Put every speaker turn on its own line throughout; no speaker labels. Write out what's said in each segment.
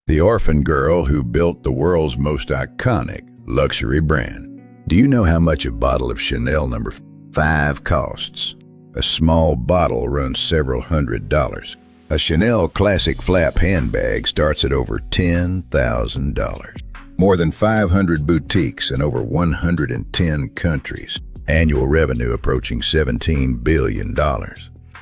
the orphan girl who built the world's most iconic luxury brand. Do you know how much a bottle of Chanel No. 5 costs? A small bottle runs several $100s. A Chanel Classic Flap handbag starts at over $10,000. More than 500 boutiques in over 110 countries. Annual revenue approaching $17 billion.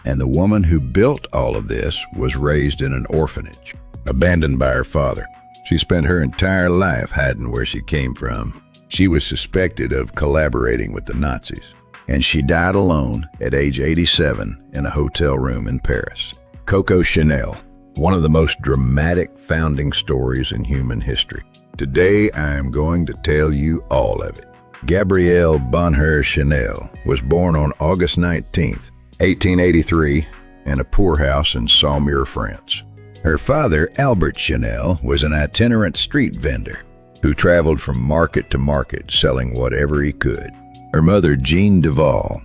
And the woman who built all of this was raised in an orphanage, abandoned by her father. She spent her entire life hiding where she came from. She was suspected of collaborating with the Nazis, and she died alone at age 87 in a hotel room in Paris. Coco Chanel, one of the most dramatic founding stories in human history. Today, I am going to tell you all of it. Gabrielle Bonheur Chanel was born on August 19, 1883, in a poorhouse in Saumur, France. Her father, Albert Chanel, was an itinerant street vendor who traveled from market to market selling whatever he could. Her mother, Jean Duval,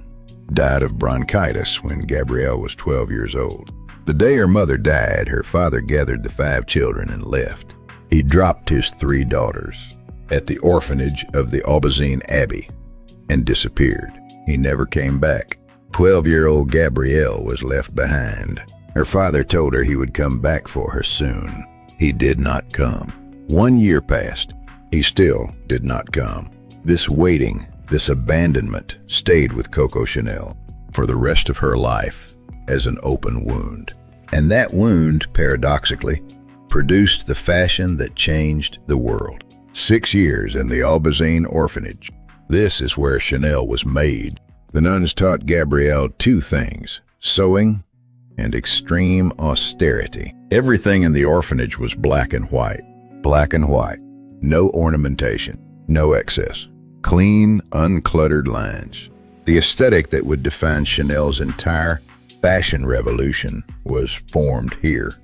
died of bronchitis when Gabrielle was 12 years old. The day her mother died, her father gathered the 5 children and left. He dropped his 3 daughters at the orphanage of the Aubazine Abbey and disappeared. He never came back. 12-year-old Gabrielle was left behind. Her father told her he would come back for her soon. He did not come. 1 year passed. He still did not come. This waiting, this abandonment stayed with Coco Chanel for the rest of her life as an open wound. And that wound, paradoxically, produced the fashion that changed the world. 6 years in the Aubazine orphanage. This is where Chanel was made. The nuns taught Gabrielle 2 things: sewing and extreme austerity. Everything in the orphanage was black and white. Black and white. No ornamentation, no excess. Clean, uncluttered lines. The aesthetic that would define Chanel's entire fashion revolution was formed here,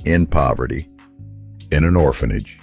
in poverty, in an orphanage,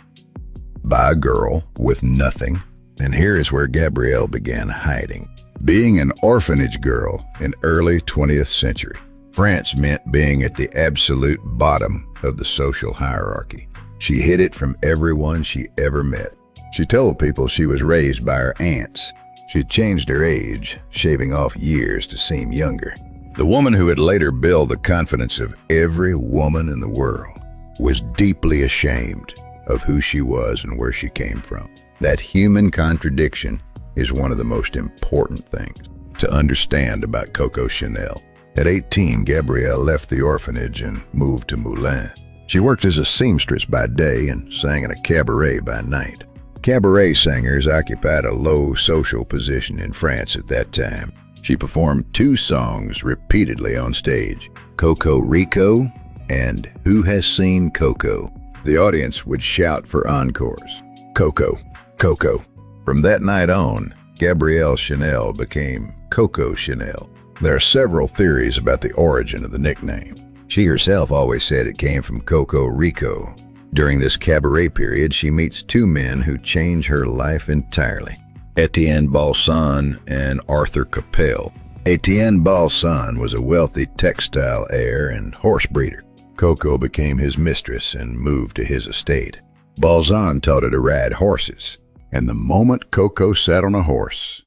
by a girl with nothing. And here is where Gabrielle began hiding. Being an orphanage girl in early 20th century, France meant being at the absolute bottom of the social hierarchy. She hid it from everyone she ever met. She told people she was raised by her aunts. She changed her age, shaving off years to seem younger. The woman who would later build the confidence of every woman in the world was deeply ashamed of who she was and where she came from. That human contradiction is one of the most important things to understand about Coco Chanel. At 18, Gabrielle left the orphanage and moved to Moulins. She worked as a seamstress by day and sang in a cabaret by night. Cabaret singers occupied a low social position in France at that time. She performed 2 songs repeatedly on stage, Coco Rico and Who Has Seen Coco? The audience would shout for encores. Coco, Coco. From that night on, Gabrielle Chanel became Coco Chanel. There are several theories about the origin of the nickname. She herself always said it came from Coco Rico. During this cabaret period, she meets 2 men who change her life entirely: Etienne Balsan and Arthur Capel. Etienne Balsan was a wealthy textile heir and horse breeder. Coco became his mistress and moved to his estate. Balsan taught her to ride horses, and the moment Coco sat on a horse,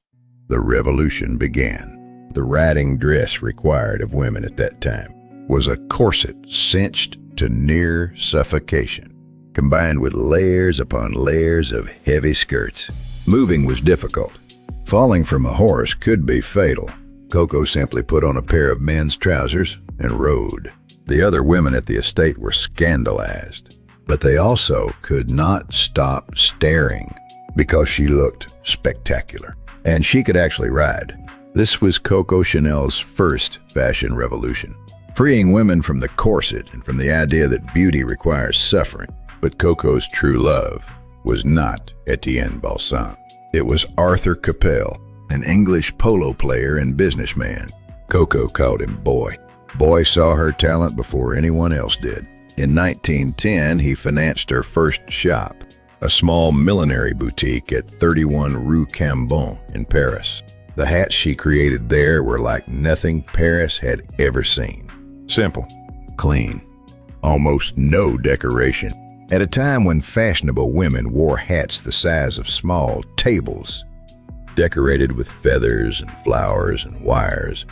the revolution began. The riding dress required of women at that time was a corset cinched to near suffocation, combined with layers upon layers of heavy skirts. Moving was difficult. Falling from a horse could be fatal. Coco simply put on a pair of men's trousers and rode. The other women at the estate were scandalized, but they also could not stop staring because she looked spectacular. And she could actually ride. This was Coco Chanel's first fashion revolution, freeing women from the corset and from the idea that beauty requires suffering. But Coco's true love was not Etienne Balsan. It was Arthur Capel, an English polo player and businessman. Coco called him Boy. Boy saw her talent before anyone else did. In 1910, he financed her first shop, a small millinery boutique at 31 Rue Cambon in Paris. The hats she created there were like nothing Paris had ever seen. Simple, clean, almost no decoration. At a time when fashionable women wore hats the size of small tables, decorated with feathers and flowers and wires,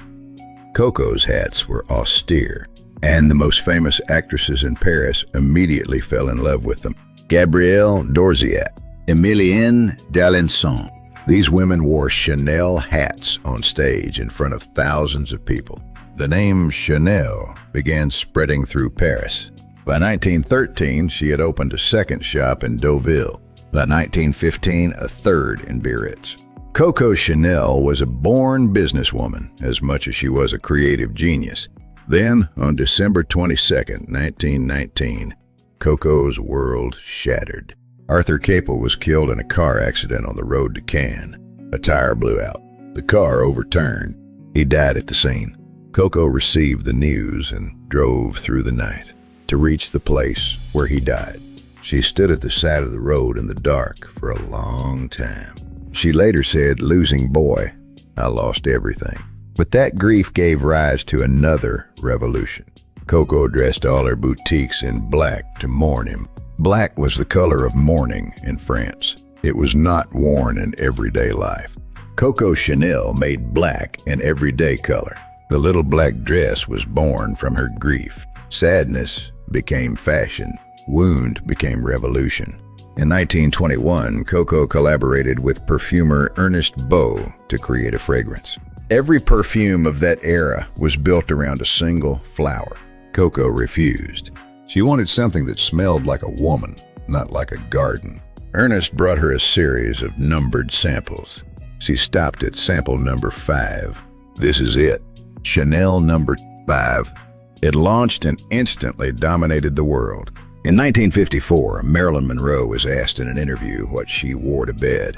Coco's hats were austere, and the most famous actresses in Paris immediately fell in love with them. Gabrielle Dorziat, Emilienne d'Alençon. These women wore Chanel hats on stage in front of thousands of people. The name Chanel began spreading through Paris. By 1913, she had opened a second shop in Deauville. By 1915, a third in Biarritz. Coco Chanel was a born businesswoman as much as she was a creative genius. Then, on December 22, 1919, Coco's world shattered. Arthur Capel was killed in a car accident on the road to Cannes. A tire blew out. The car overturned. He died at the scene. Coco received the news and drove through the night to reach the place where he died. She stood at the side of the road in the dark for a long time. She later said, "Losing boy, I lost everything." But that grief gave rise to another revolution. Coco dressed all her boutiques in black to mourn him. Black was the color of mourning in France. It was not worn in everyday life. Coco Chanel made black an everyday color. The little black dress was born from her grief. Sadness became fashion. Wound became revolution. In 1921, Coco collaborated with perfumer Ernest Beau to create a fragrance. Every perfume of that era was built around a single flower. Coco refused. She wanted something that smelled like a woman, not like a garden. Ernest brought her a series of numbered samples. She stopped at sample number 5. This is it. Chanel number 5. It launched and instantly dominated the world. In 1954, Marilyn Monroe was asked in an interview what she wore to bed.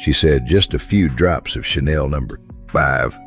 She said just a few drops of Chanel number 5.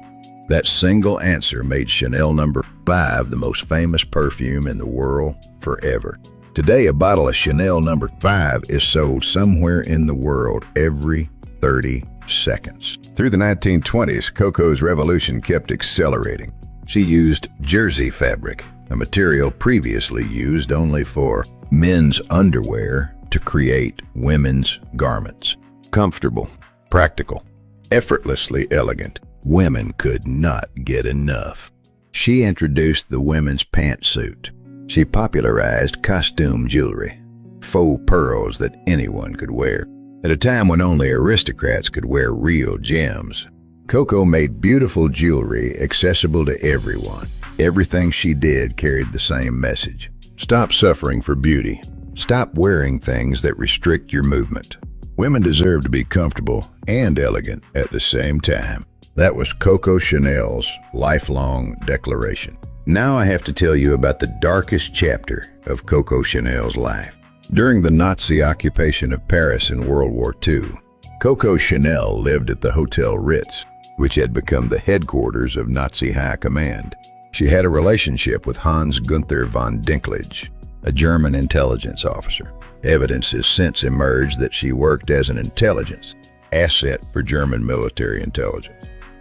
That single answer made Chanel number 5 the most famous perfume in the world forever. Today, a bottle of Chanel number 5 is sold somewhere in the world every 30 seconds. Through the 1920s, Coco's revolution kept accelerating. She used jersey fabric, a material previously used only for men's underwear, to create women's garments. Comfortable, practical, effortlessly elegant. Women could not get enough. She introduced the women's pantsuit. She popularized costume jewelry, faux pearls that anyone could wear. At a time when only aristocrats could wear real gems, Coco made beautiful jewelry accessible to everyone. Everything she did carried the same message. Stop suffering for beauty. Stop wearing things that restrict your movement. Women deserve to be comfortable and elegant at the same time. That was Coco Chanel's lifelong declaration. Now I have to tell you about the darkest chapter of Coco Chanel's life. During the Nazi occupation of Paris in World War II, Coco Chanel lived at the Hotel Ritz, which had become the headquarters of Nazi high command. She had a relationship with Hans Gunther von Dinklage, a German intelligence officer. Evidence has since emerged that she worked as an intelligence asset for German military intelligence.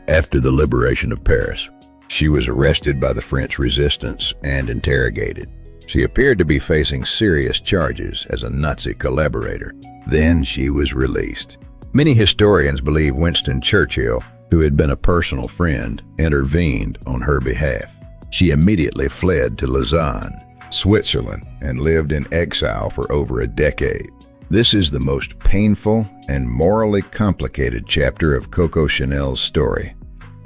After the liberation of Paris, she was arrested by the French resistance and interrogated. She appeared to be facing serious charges as a Nazi collaborator. Then she was released. Many historians believe Winston Churchill, who had been a personal friend, intervened on her behalf. She immediately fled to Lausanne, Switzerland, and lived in exile for over a decade. This is the most painful and morally complicated chapter of Coco Chanel's story.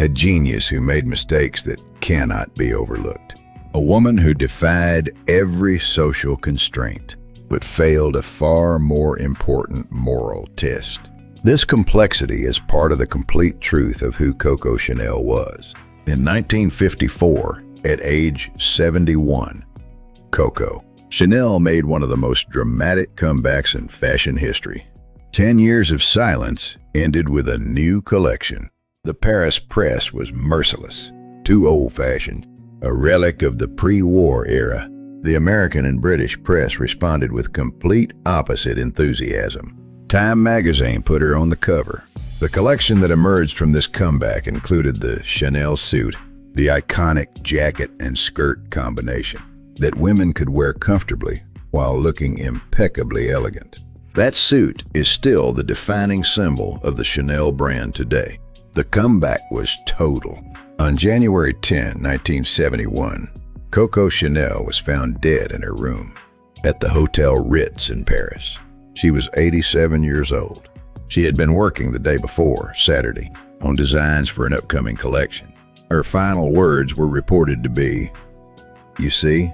A genius who made mistakes that cannot be overlooked. A woman who defied every social constraint, but failed a far more important moral test. This complexity is part of the complete truth of who Coco Chanel was. In 1954, at age 71, Coco Chanel made one of the most dramatic comebacks in fashion history. 10 years of silence ended with a new collection. The Paris press was merciless, too old-fashioned, a relic of the pre-war era. The American and British press responded with complete opposite enthusiasm. Time magazine put her on the cover. The collection that emerged from this comeback included the Chanel suit, the iconic jacket and skirt combination that women could wear comfortably while looking impeccably elegant. That suit is still the defining symbol of the Chanel brand today. The comeback was total. On January 10, 1971, Coco Chanel was found dead in her room at the Hotel Ritz in Paris. She was 87 years old. She had been working the day before, Saturday, on designs for an upcoming collection. Her final words were reported to be, "You see,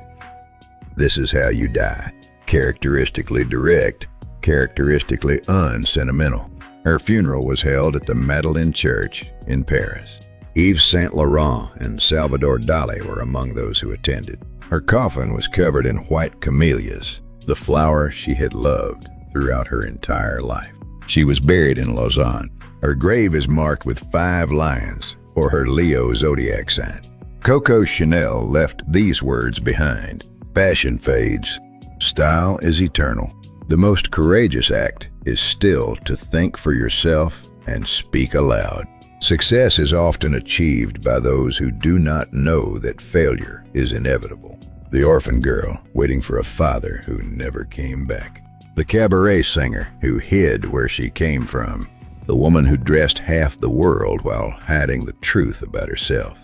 this is how you die." Characteristically direct, characteristically unsentimental. Her funeral was held at the Madeleine Church in Paris. Yves Saint Laurent and Salvador Dali were among those who attended. Her coffin was covered in white camellias, the flower she had loved throughout her entire life. She was buried in Lausanne. Her grave is marked with 5 lions for her Leo zodiac sign. Coco Chanel left these words behind: "Fashion fades, style is eternal. The most courageous act is still to think for yourself and speak aloud." Success is often achieved by those who do not know that failure is inevitable. The orphan girl waiting for a father who never came back. The cabaret singer who hid where she came from. The woman who dressed half the world while hiding the truth about herself.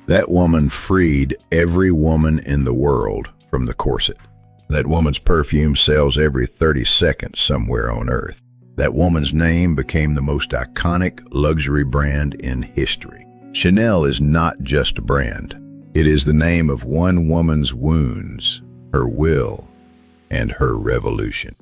That woman freed every woman in the world from the corset. That woman's perfume sells every 30 seconds somewhere on earth. That woman's name became the most iconic luxury brand in history. Chanel is not just a brand. It is the name of one woman's wounds, her will, and her revolution.